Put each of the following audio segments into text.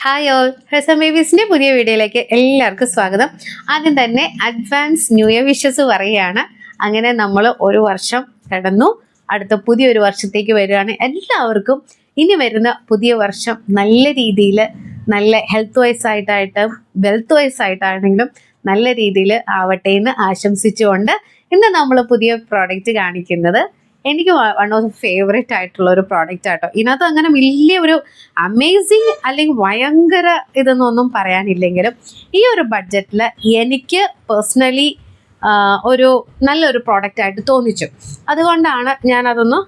Hi all, ഹെസം ബേബീസിന്റെ പുതിയ വീഡിയോയിലേക്ക് എല്ലാവർക്കും സ്വാഗതം. ആദ്യം തന്നെ അഡ്വാൻസ് ന്യൂ ഇയർ വിഷസ് പറയുകയാണ്. അങ്ങനെ നമ്മൾ ഒരു വർഷം കടന്നു, അടുത്ത പുതിയൊരു വർഷത്തേക്ക് വരികയാണ്. എല്ലാവർക്കും ഇനി വരുന്ന പുതിയ വർഷം നല്ല രീതിയിൽ, നല്ല ഹെൽത്ത് വൈസ് ആയിട്ടായിട്ടും വെൽത്ത് വൈസ് ആയിട്ടാണെങ്കിലും നല്ല രീതിയിൽ ആവട്ടെ എന്ന് ആശംസിച്ചുകൊണ്ട് ഇന്ന് നമ്മൾ പുതിയ പ്രോഡക്റ്റ് കാണിക്കുന്നത് എനിക്ക് വൺ ഓഫ് ഫേവറേറ്റ് ആയിട്ടുള്ള ഒരു പ്രോഡക്റ്റ് ആട്ടോ. ഇതിനകത്ത് അങ്ങനെ വലിയൊരു അമേസിങ് അല്ലെങ്കിൽ ഭയങ്കര ഇതെന്നൊന്നും പറയാനില്ലെങ്കിലും ഈ ഒരു ബഡ്ജറ്റിൽ എനിക്ക് പേഴ്സണലി ഒരു നല്ലൊരു പ്രോഡക്റ്റ് ആയിട്ട് തോന്നിച്ചു. അതുകൊണ്ടാണ് ഞാനതൊന്ന്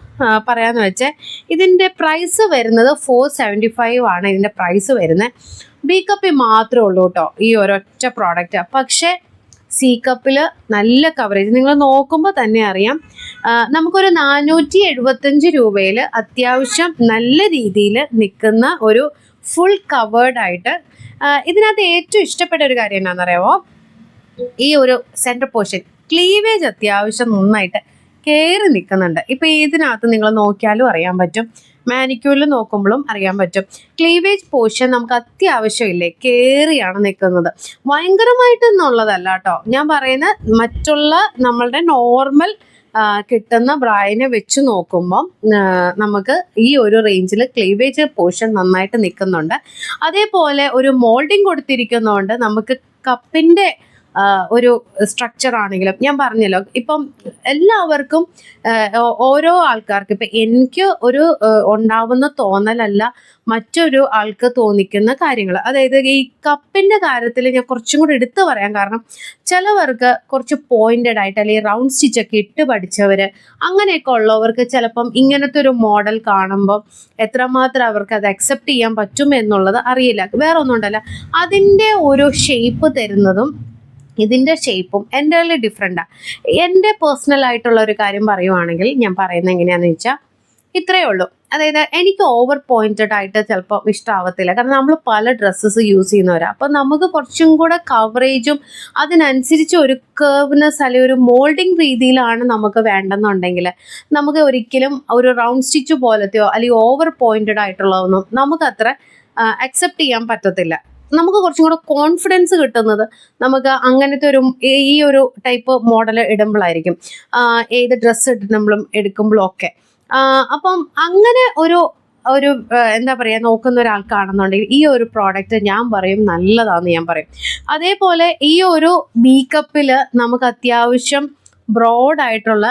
പറയാമെന്ന് വെച്ചാൽ ഇതിൻ്റെ പ്രൈസ് വരുന്നത് 475 ആണ് ഇതിൻ്റെ പ്രൈസ് വരുന്നത്. ബി കപ്പിൽ മാത്രമേ ഉള്ളൂ കേട്ടോ ഈ ഒരൊറ്റ പ്രോഡക്റ്റ്. പക്ഷേ സി കപ്പിൽ നല്ല കവറേജ് നിങ്ങൾ നോക്കുമ്പോൾ തന്നെ അറിയാം. നമുക്കൊരു 475 രൂപയിൽ അത്യാവശ്യം നല്ല രീതിയിൽ നിൽക്കുന്ന ഒരു ഫുൾ കവേർഡ് ആയിട്ട്. ഇതിനകത്ത് ഏറ്റവും ഇഷ്ടപ്പെട്ട ഒരു കാര്യം എന്താണെന്നറിയാമോ? ഈ ഒരു സെൻറ്റർ പോർഷൻ ക്ലീവേജ് അത്യാവശ്യം നന്നായിട്ട് കയറി നിൽക്കുന്നുണ്ട്. ഇപ്പം ഇതിനകത്ത് നിങ്ങൾ നോക്കിയാലും അറിയാൻ പറ്റും, മാനിക്യൂറിൽ നോക്കുമ്പോഴും അറിയാൻ പറ്റും. ക്ലീവേജ് പോർഷൻ നമുക്ക് അത്യാവശ്യമില്ലേ കയറിയാണ് നിൽക്കുന്നത്. ഭയങ്കരമായിട്ടൊന്നുള്ളതല്ല കേട്ടോ. ഞാൻ പറയുന്നത് മറ്റുള്ള നമ്മളുടെ നോർമൽ കിട്ടുന്ന ബ്രായിനെ വെച്ച് നോക്കുമ്പം നമുക്ക് ഈ ഒരു റേഞ്ചിൽ ക്ലീവേജ് പോർഷൻ നന്നായിട്ട് നിൽക്കുന്നുണ്ട്. അതേപോലെ ഒരു മോൾഡിങ് കൊടുത്തിരിക്കുന്നതുകൊണ്ട് നമുക്ക് കപ്പിൻ്റെ ഒരു സ്ട്രക്ചർ ആണെങ്കിലും ഞാൻ പറഞ്ഞല്ലോ, ഇപ്പം എല്ലാവർക്കും ഓരോ ആൾക്കാർക്ക് ഇപ്പം എനിക്ക് ഒരു ഉണ്ടാവുന്ന തോന്നലല്ല മറ്റൊരു ആൾക്ക് തോന്നിക്കുന്ന കാര്യങ്ങൾ. അതായത് ഈ കപ്പിൻ്റെ കാര്യത്തിൽ ഞാൻ കുറച്ചും കൂടി എടുത്തു പറയാം. കാരണം ചിലവർക്ക് കുറച്ച് പോയിന്റഡ് ആയിട്ട് അല്ലെങ്കിൽ റൗണ്ട് സ്റ്റിച്ചൊക്കെ ഇട്ട് പഠിച്ചവർ അങ്ങനെയൊക്കെ ഉള്ളവർക്ക് ചിലപ്പം ഇങ്ങനത്തെ ഒരു മോഡൽ കാണുമ്പോൾ എത്രമാത്രം അവർക്ക് അത് അക്സെപ്റ്റ് ചെയ്യാൻ പറ്റും എന്നുള്ളത് അറിയില്ല. വേറെ ഒന്നും ഉണ്ടല്ല, അതിൻ്റെ ഒരു ഷേപ്പ് തരുന്നതും ഇതിൻ്റെ ഷേപ്പും എൻ്റെ ഡിഫറെൻറ്റാണ്. എൻ്റെ പേഴ്സണൽ ആയിട്ടുള്ള ഒരു കാര്യം പറയുവാണെങ്കിൽ ഞാൻ പറയുന്നത് എങ്ങനെയാണെന്ന് വെച്ചാൽ ഇത്രയേ ഉള്ളൂ. അതായത് എനിക്ക് ഓവർ പോയിന്റഡ് ആയിട്ട് ചിലപ്പോൾ ഇഷ്ടമാവത്തില്ല. കാരണം നമ്മൾ പല ഡ്രസ്സസ് യൂസ് ചെയ്യുന്നവരാണ്. അപ്പോൾ നമുക്ക് കുറച്ചും കൂടെ കവറേജും അതിനനുസരിച്ച് ഒരു കർവ്നെസ് അല്ലെങ്കിൽ ഒരു മോൾഡിങ് രീതിയിലാണ് നമുക്ക് വേണ്ടെന്നുണ്ടെങ്കിൽ നമുക്ക് ഒരിക്കലും ഒരു റൗണ്ട് സ്റ്റിച്ച് പോലത്തെയോ അല്ലെങ്കിൽ ഓവർ പോയിന്റഡ് ആയിട്ടുള്ളതൊന്നും നമുക്കത്ര അക്സെപ്റ്റ് ചെയ്യാൻ പറ്റത്തില്ല. നമുക്ക് കുറച്ചും കൂടെ കോൺഫിഡൻസ് കിട്ടുന്നത് നമുക്ക് അങ്ങനത്തെ ഒരു ഈ ഒരു ടൈപ്പ് മോഡൽ ഇടുമ്പോഴായിരിക്കും, ഏത് ഡ്രസ്സ് ഇടുമ്പോഴും എടുക്കുമ്പോഴും ഒക്കെ. അപ്പം അങ്ങനെ ഒരു എന്താ പറയുക, നോക്കുന്ന ഒരാൾക്കാണെന്നുണ്ടെങ്കിൽ ഈ ഒരു പ്രോഡക്റ്റ് ഞാൻ പറയും നല്ലതാണെന്ന് ഞാൻ പറയും. അതേപോലെ ഈ ഒരു ബി കപ്പിൽ നമുക്ക് അത്യാവശ്യം ബ്രോഡായിട്ടുള്ള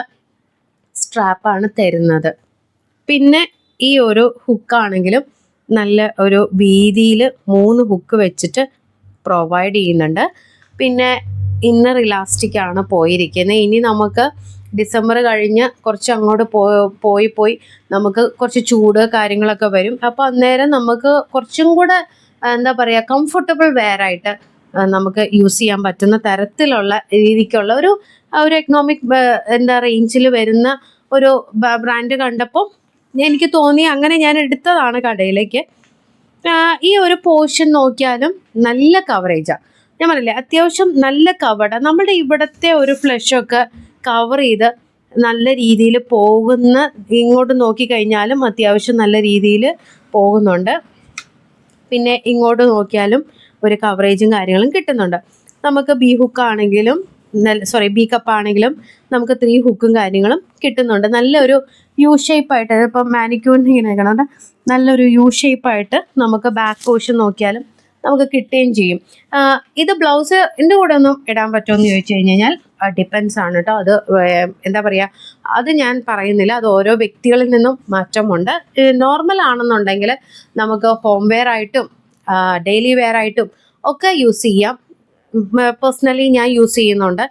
സ്ട്രാപ്പാണ് തരുന്നത്. പിന്നെ ഈ ഒരു ഹുക്കാണെങ്കിലും നല്ല ഒരു വീതിയിൽ 3 ഹുക്ക് വെച്ചിട്ട് പ്രൊവൈഡ് ചെയ്യുന്നുണ്ട്. പിന്നെ ഇന്നർ ഇലാസ്റ്റിക് ആണ് പോയിരിക്കുന്നത്. ഇനി നമുക്ക് ഡിസംബർ കഴിഞ്ഞ് കുറച്ച് അങ്ങോട്ട് പോയി നമുക്ക് കുറച്ച് ചൂട് കാര്യങ്ങളൊക്കെ വരും. അപ്പോൾ അന്നേരം നമുക്ക് കുറച്ചും കൂടെ എന്താ പറയുക കംഫർട്ടബിൾ വെയറായിട്ട് നമുക്ക് യൂസ് ചെയ്യാൻ പറ്റുന്ന തരത്തിലുള്ള രീതിക്കുള്ള ഒരു എക്കണോമിക് എന്താ റേഞ്ചിൽ വരുന്ന ഒരു ബ്രാൻഡ് കണ്ടപ്പോൾ എനിക്ക് തോന്നി, അങ്ങനെ ഞാൻ എടുത്തതാണ് കടയിലേക്ക്. ഈ ഒരു പോർഷൻ നോക്കിയാലും നല്ല കവറേജാണ്. ഞാൻ പറയില്ലേ, അത്യാവശ്യം നല്ല കവറാണ്. നമ്മുടെ ഇവിടുത്തെ ഒരു ഫ്ലഷൊക്കെ കവർ ചെയ്ത് നല്ല രീതിയിൽ പോകുന്ന, ഇങ്ങോട്ട് നോക്കിക്കഴിഞ്ഞാലും അത്യാവശ്യം നല്ല രീതിയിൽ പോകുന്നുണ്ട്. പിന്നെ ഇങ്ങോട്ട് നോക്കിയാലും ഒരു കവറേജും കാര്യങ്ങളും കിട്ടുന്നുണ്ട്. നമുക്ക് ബി ഹുക്കാണെങ്കിലും ബി കപ്പ് ആണെങ്കിലും നമുക്ക് 3 ഹുക്കും കാര്യങ്ങളും കിട്ടുന്നുണ്ട്. നല്ലൊരു യു ഷേപ്പായിട്ട്, ഇപ്പം മാനിക്യൂറിന് ഇങ്ങനെ നിൽക്കണത് നല്ലൊരു യു ഷേപ്പായിട്ട് നമുക്ക് ബാക്ക് പോർഷൻ നോക്കിയാലും നമുക്ക് കിട്ടുകയും ചെയ്യും. ഇത് ബ്ലൗസിൻ്റെ കൂടെ ഒന്നും ഇടാൻ പറ്റുമെന്ന് ചോദിച്ചു കഴിഞ്ഞാൽ ഡിപ്പെൻസ് ആണ് കേട്ടോ. അത് എന്താ പറയുക, അത് ഞാൻ പറയുന്നില്ല, അത് ഓരോ വ്യക്തികളിൽ നിന്നും മാറ്റമുണ്ട്. നോർമൽ ആണെന്നുണ്ടെങ്കിൽ നമുക്ക് ഹോം വെയർ ആയിട്ടും ഡെയിലി വെയർ ആയിട്ടും ഒക്കെ യൂസ് ചെയ്യാം. പേഴ്സണലി ഞാൻ യൂസ് ചെയ്യുന്നുണ്ട്.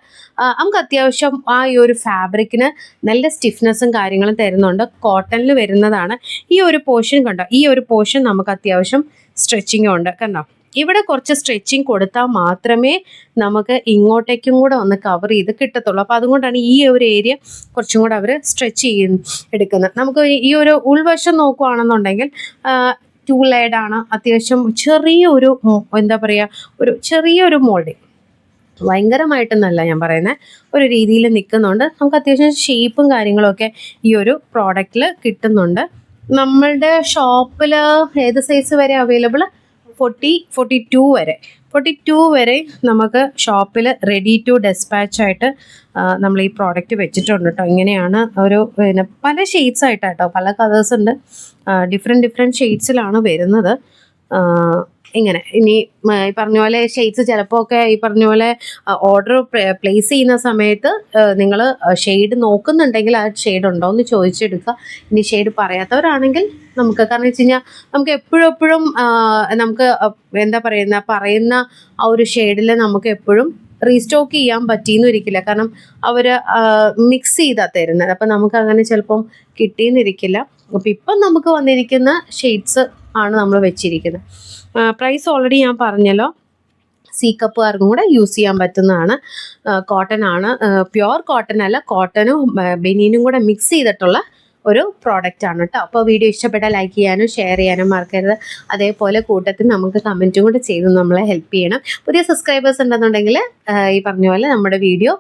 നമുക്ക് അത്യാവശ്യം ആ ഈ ഒരു ഫാബ്രിക്കിന് നല്ല സ്റ്റിഫ്നെസ്സും കാര്യങ്ങളും തരുന്നുണ്ട്. കോട്ടണിൽ വരുന്നതാണ്. ഈ ഒരു പോർഷൻ കണ്ടോ, ഈ ഒരു പോർഷൻ നമുക്ക് അത്യാവശ്യം സ്ട്രെച്ചിങ്ങും ഉണ്ട്. കണ്ടോ, ഇവിടെ കുറച്ച് സ്ട്രെച്ചിങ് കൊടുത്താൽ മാത്രമേ നമുക്ക് ഇങ്ങോട്ടേക്കും കൂടെ ഒന്ന് കവർ ചെയ്ത് കിട്ടത്തുള്ളൂ. അപ്പോൾ അതുകൊണ്ടാണ് ഈ ഒരു ഏരിയ കുറച്ചും കൂടെ അവർ സ്ട്രെച്ച് എടുക്കുന്നത്. നമുക്ക് ഈ ഒരു ഉൾവശം നോക്കുകയാണെന്നുണ്ടെങ്കിൽ 2 ലെയർഡാണ്. അത്യാവശ്യം ചെറിയൊരു എന്താ പറയുക, ഒരു ചെറിയൊരു മോൾഡിങ്, ഭയങ്കരമായിട്ടൊന്നല്ല ഞാൻ പറയുന്നത്, ഒരു രീതിയിൽ നിൽക്കുന്നുണ്ട്. നമുക്ക് അത്യാവശ്യം ഷേപ്പും കാര്യങ്ങളൊക്കെ ഈ ഒരു പ്രോഡക്റ്റിൽ കിട്ടുന്നുണ്ട്. നമ്മളുടെ ഷോപ്പിൽ ഏത് സൈസ് വരെ അവൈലബിൾ? 42 വരെ 42 വരെ നമുക്ക് ഷോപ്പിൽ റെഡി ടു ഡെസ്പാച്ച് ആയിട്ട് നമ്മൾ ഈ പ്രോഡക്റ്റ് വെച്ചിട്ടുണ്ട് കേട്ടോ. ഇങ്ങനെയാണ് ഒരു പിന്നെ പല ഷെയ്ഡ്സ് ആയിട്ടാട്ടോ, പല കളേഴ്സ് ഉണ്ട്, ഡിഫറെൻറ്റ് ഷെയ്ഡ്സിലാണ് വരുന്നത്. ഇങ്ങനെ ഇനി ഈ പറഞ്ഞ പോലെ ഷെയ്ഡ്സ് ചിലപ്പോൾ ഒക്കെ ഈ പറഞ്ഞ പോലെ ഓർഡർ പ്ലേസ് ചെയ്യുന്ന സമയത്ത് നിങ്ങൾ ഷെയ്ഡ് നോക്കുന്നുണ്ടെങ്കിൽ ആ ഷെയ്ഡ് ഉണ്ടോ എന്ന് ചോദിച്ചെടുക്കുക. ഇനി ഷെയ്ഡ് പറയാത്തവരാണെങ്കിൽ നമുക്ക്, കാരണം വെച്ച് കഴിഞ്ഞാൽ നമുക്ക് എപ്പോഴും നമുക്ക് എന്താ പറയുന്ന ആ ഒരു ഷെയ്ഡിൽ നമുക്ക് എപ്പോഴും റീസ്റ്റോക്ക് ചെയ്യാൻ പറ്റിയെന്ന് ഇരിക്കില്ല. കാരണം അവർ മിക്സ് ചെയ്താൽ തരുന്നത്, അപ്പം നമുക്ക് അങ്ങനെ ചിലപ്പം കിട്ടിയെന്നിരിക്കില്ല. അപ്പം ഇപ്പം നമുക്ക് വന്നിരിക്കുന്ന ഷെയ്ഡ്സ് ആണ് നമ്മൾ വെച്ചിരിക്കുന്നത്. പ്രൈസ് ഓൾറെഡി ഞാൻ പറഞ്ഞല്ലോ. സി കപ്പുകാർക്കും കൂടെ യൂസ് ചെയ്യാൻ പറ്റുന്നതാണ്. കോട്ടൺ ആണ്, പ്യുവർ കോട്ടൺ അല്ല, കോട്ടനും ബനിയനും കൂടെ മിക്സ് ചെയ്തിട്ടുള്ള ഒരു പ്രോഡക്റ്റ് ആണ് കേട്ടോ. അപ്പോൾ വീഡിയോ ഇഷ്ടപ്പെട്ടാൽ ലൈക്ക് ചെയ്യാനും ഷെയർ ചെയ്യാനും മറക്കരുത്. അതേപോലെ കൂട്ടത്തിൽ നമുക്ക് കമൻറ്റും കൂടെ ചെയ്ത് നമ്മളെ ഹെൽപ്പ് ചെയ്യണം. പുതിയ സബ്സ്ക്രൈബേഴ്സ് ഉണ്ടെന്നുണ്ടെങ്കിൽ ഈ പറഞ്ഞ പോലെ നമ്മുടെ വീഡിയോ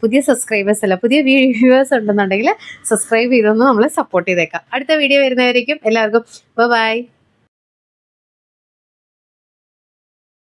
പുതിയ വ്യൂവേഴ്സ് ഉണ്ടെന്നുണ്ടെങ്കിൽ സബ്സ്ക്രൈബ് ചെയ്തൊന്ന് നമ്മളെ സപ്പോർട്ട് ചെയ്തേക്കാം. അടുത്ത വീഡിയോ വരുന്നവരേക്കും എല്ലാവർക്കും ബൈ.